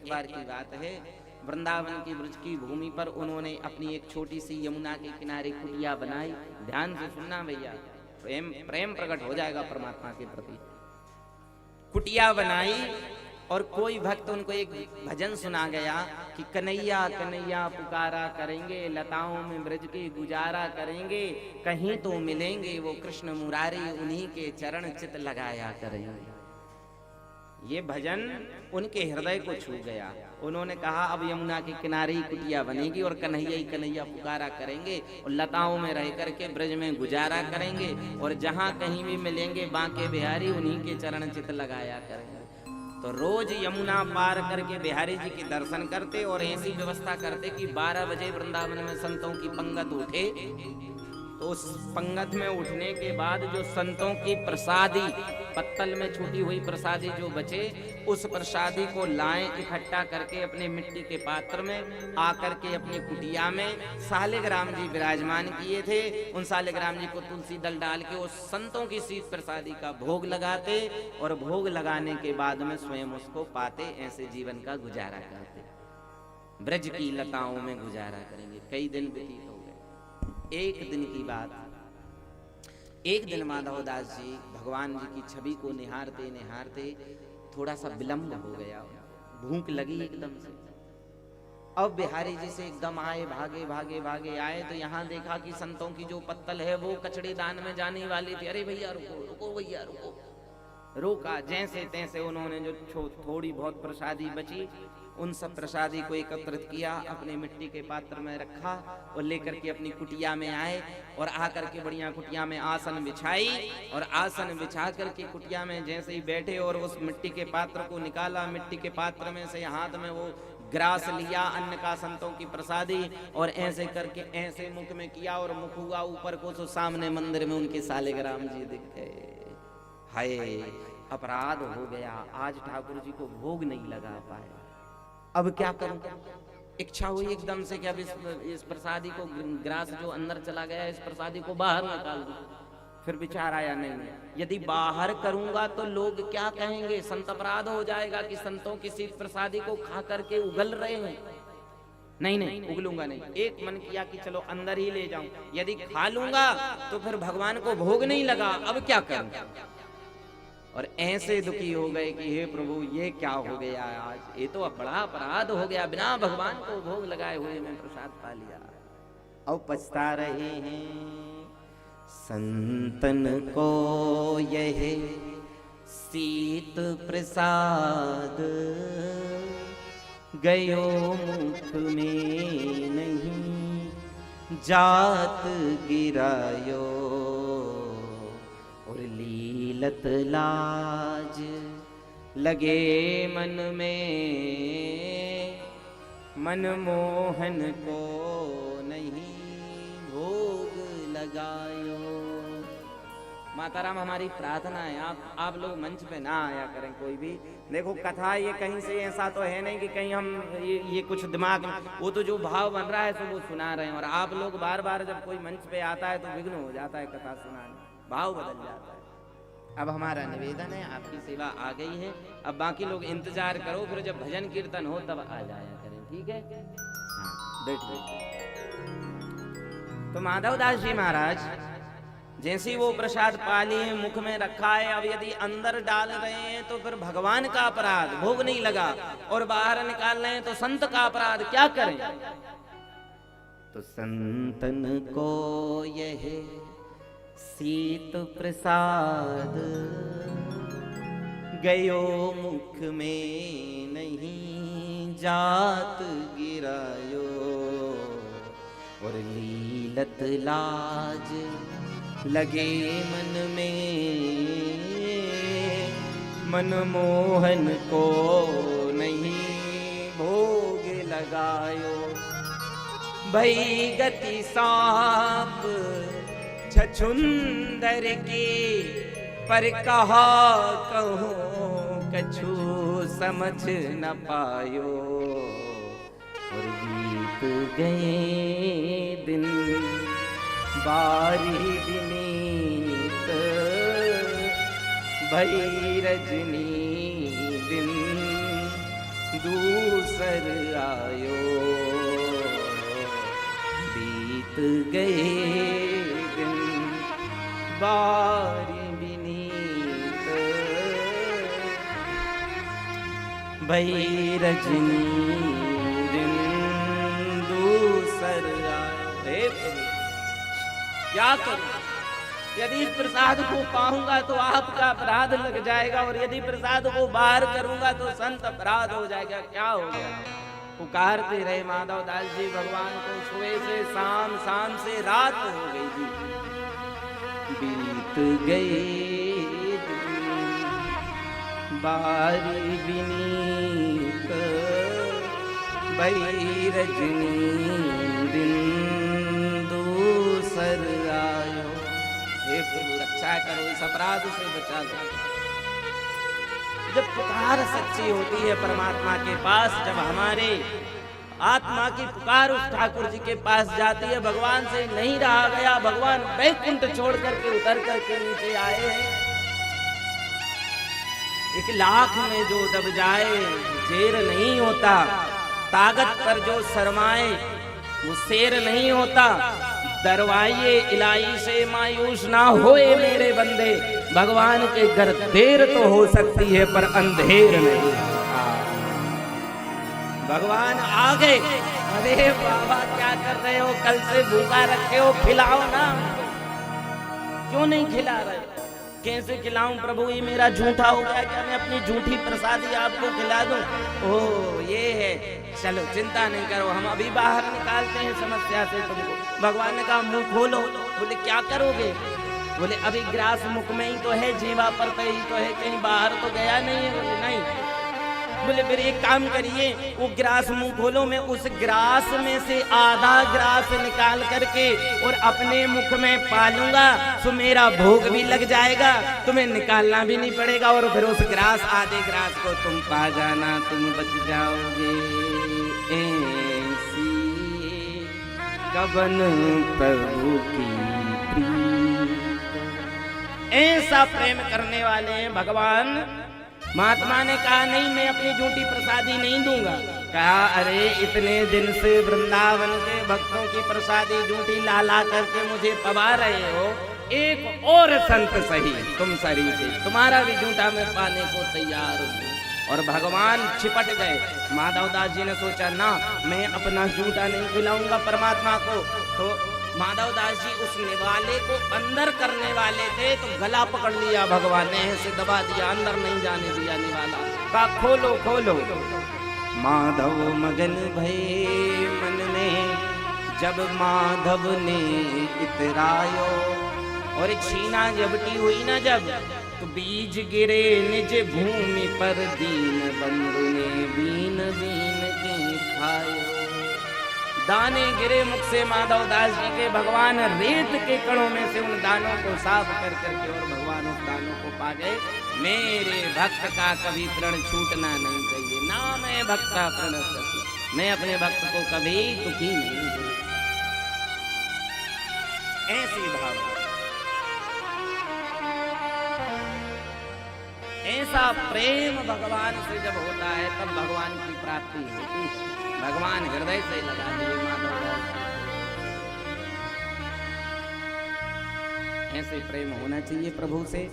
एक बार की बात है, वृंदावन की ब्रज की भूमि पर उन्होंने अपनी एक छोटी सी यमुना के किनारे कुटिया बनाई। ध्यान से सुनना भैया, प्रेम प्रेम प्रकट हो जाएगा परमात्मा के प्रति। कुटिया बनाई और कोई भक्त उनको एक भजन सुना गया कि कन्हैया कन्हैया पुकारा करेंगे, लताओं में ब्रज के गुजारा करेंगे, कहीं तो मिलेंगे वो कृष्ण मुरारी, उन्हीं के चरण चित लगाया करेंगे। ये भजन उनके हृदय को छू गया। उन्होंने कहा अब यमुना के किनारे ही कुटिया बनेगी और कन्हैया ही कन्हैया पुकारा करेंगे और लताओं में रह करके ब्रज में गुजारा करेंगे और जहां कहीं भी मिलेंगे बांके बिहारी, उन्हीं के चरण चित लगाया करेंगे। तो रोज यमुना पार करके बिहारी जी के दर्शन करते और ऐसी व्यवस्था करते कि 12 बजे वृंदावन में संतों की पंगत उठे। तो उस पंगत में उठने के बाद जो संतों की प्रसादी, पत्तल में छूटी हुई प्रसादी जो बचे, उस प्रसादी को लाएं इकट्ठा करके अपने मिट्टी के पात्र में, आकर के अपनी कुटिया में सालिग्राम जी विराजमान किए थे। उन सालिग्राम जी को तुलसी दल डाल के उस संतों की शीत प्रसादी का भोग लगाते और भोग लगाने के बाद में स्वयं उसको पाते, ऐसे जीवन का गुजारा करते। ब्रज की लताओं में गुजारा करेंगे। कई दिन व्यतीत हो गए। एक दिन की बात, एक दिन माधवदास जी भगवान जी की छवि को निहारते निहारते थोड़ा सा विलंब हो गया, भूख लगी एकदम से। अब बिहारी जी से एकदम आए, भागे भागे भागे आए तो यहाँ देखा कि संतों की जो पत्तल है वो कचड़े दान में जाने वाली थी। अरे भैया रुको रुको भैया रुको। रोका, जैसे तैसे उन्होंने जो थोड़ी बहुत प्रसादी बची उन सब प्रसादी को एकत्रित किया, अपने मिट्टी के पात्र में रखा और लेकर के अपनी कुटिया में आए और आकर के बढ़िया कुटिया में आसन बिछाई और आसन बिछा करके कुटिया में जैसे ही बैठे और उस मिट्टी के पात्र को निकाला, मिट्टी के पात्र में से हाथ में वो ग्रास लिया अन्न का, संतों की प्रसादी, और ऐसे करके ऐसे मुख में किया और मुख हुआ ऊपर को तो सामने मंदिर में उनके सालिग्राम जी दिख गए। हाय अपराध हो गया, आज ठाकुर जी को भोग नहीं लगा पाए, अब क्या करूं। इच्छा हुई एकदम से कि अब इस प्रसादी को, ग्रास जो अंदर चला गया इस प्रसादी को बाहर निकाल दूं। फिर विचार आया नहीं, यदि बाहर करूंगा तो लोग क्या कहेंगे, संत अपराध हो जाएगा कि संतों की शीत प्रसादी को खा करके उगल रहे हैं। नहीं नहीं उगलूंगा नहीं। एक मन किया कि चलो अंदर ही ले जाऊं, यदि खा लूंगा तो फिर भगवान को भोग नहीं लगा, अब क्या करूं। और ऐसे दुखी हो गए कि हे प्रभु ये क्या हो गया आज, ये तो बड़ा अपराध हो गया, बिना भगवान को भोग लगाए हुए मैं प्रसाद पा लिया। अब पछता रहे हैं। संतन को यह शीत प्रसाद गयो मुख में नहीं, जात गिरायो और लीलत लाज लगे मन में, मनमोहन को नहीं भोग लगायो। माताराम हमारी प्रार्थना है आप लोग मंच पे ना आया करें कोई भी। देखो कथा ये कहीं से ऐसा तो है नहीं कि कहीं हम ये कुछ दिमाग, वो तो जो भाव बन रहा है तो वो सुना रहे हैं, और आप लोग बार बार जब कोई मंच पे आता है तो विघ्न हो जाता है कथा सुनाने, भाव बदल जाता है। अब हमारा निवेदन है, आपकी सेवा आ गई है, अब बाकी लोग इंतजार करो, फिर जब भजन कीर्तन हो तब आ जाया करें, ठीक है। हाँ बैठ। तो माधवदास जी महाराज जैसी वो प्रसाद पा लिए, मुख में रखा है, अब यदि अंदर डाल रहे हैं तो फिर भगवान का अपराध, भोग नहीं लगा, और बाहर निकाल रहे हैं तो संत का अपराध, क्या करें। तो संतन को यह शीत प्रसाद गयो मुख में नहीं, जात गिरायो और लीलत लाज लगे मन में, मनमोहन को नहीं भोग लगायो। भई गति सांप छछुंदर की, पर कहा कहूँ कछु समझ न पायो, और बीत गए दिन बारी विनीत, भई रजनी दिन दूसर आयो, बीत गए दिन बारी बिनीत, भई रजनी दिन दूसर आयो। हे प्रभु क्या करूं? यदि प्रसाद को पाऊंगा तो आपका अपराध लग जाएगा, और यदि प्रसाद को बाहर करूंगा तो संत अपराध हो जाएगा। क्या हो गया? पुकारते रहे माधव दास जी भगवान को, सुबह से शाम, शाम से रात हो गई जी। बीत गए बारी बिनीत, भई रजनी दिन दूसर आयो। हे प्रभु रक्षा करो, इस अपराध से बचा दो। जब पुकार सच्ची होती है परमात्मा के पास, जब हमारे आत्मा की पुकार उस ठाकुर जी के पास जाती है, भगवान से नहीं रहा गया, भगवान वैकुंठ छोड़ करके उतर करके नीचे आए हैं। 1 लाख में जो दब जाए जेर नहीं होता, ताकत पर जो शर्माए वो शेर नहीं होता। दरवाइए इलाही से मायूस ना होए मेरे बंदे, भगवान के घर देर तो हो सकती है पर अंधेर नहीं। भगवान आ गए। अरे बाबा क्या कर रहे हो? कल से भूखा रखे हो, खिलाओ ना। क्यों नहीं खिला रहे? कैसे खिलाऊं प्रभु? ये मेरा झूठा हो गया क्या? मैं अपनी झूठी प्रसादी आपको खिला दूं? ओह ये है, चलो चिंता नहीं करो, हम अभी बाहर निकालते हैं समस्या से तुमको। भगवान ने कहा मुंह खोलो। बोले क्या करोगे? बोले अभी ग्रास मुख में ही तो है, जीवा पर पे ही तो है, कहीं बाहर तो गया नहीं है। बोले नहीं। बोले फिर एक काम करिए, वो ग्रास मुंह खोलो, मैं उस ग्रास में से आधा ग्रास निकाल करके और अपने मुख में पालूंगा, तो मेरा भोग भी लग जाएगा, तुम्हें निकालना भी नहीं पड़ेगा, और फिर उस ग्रास आधे ग्रास को तुम पा जाना, तुम बच जाओगे। ऐसी कवन प्रभु की प्रीत। ऐसा प्रेम करने वाले हैं भगवान। महात्मा ने कहा नहीं, मैं अपनी झूठी प्रसादी नहीं दूंगा। कहा अरे इतने दिन से वृंदावन के भक्तों की प्रसादी झूठी ला ला करके मुझे पवा रहे हो, एक और संत सही तुम शरीर, तुम्हारा भी झूठा मैं पाने को तैयार हूँ। और भगवान छिपट गए। माधव दास जी ने सोचा ना, मैं अपना झूठा नहीं खिलाऊंगा परमात्मा को। तो माधव दास जी उस निवाले को अंदर करने वाले थे, तो गला पकड़ लिया भगवान ने, ऐसे दबा दिया, अंदर नहीं जाने दिया निवाला। कहा खोलो खोलो। माधव मगन भये मन में, जब माधव ने इतरायो, और छीना जबटी हुई ना जब, तो बीज गिरे निज भूमि पर, दीन बंधु ने बीन बीन के खायो। दाने गिरे मुख से माधव दास जी के, भगवान रेत के कणों में से उन दानों को साफ कर करके, और भगवान उस दानों को पा गए। मेरे भक्त का कभी प्रण छूटना नहीं चाहिए, ना मैं भक्ता प्रण सकी, मैं अपने भक्त को कभी दुखी नहीं दूं। ऐसी भावना, ऐसा प्रेम भगवान से जब होता है तब भगवान की प्राप्ति होती है। भगवान हृदय से लगा दिए माधव। ऐसे प्रेम होना चाहिए प्रभु से।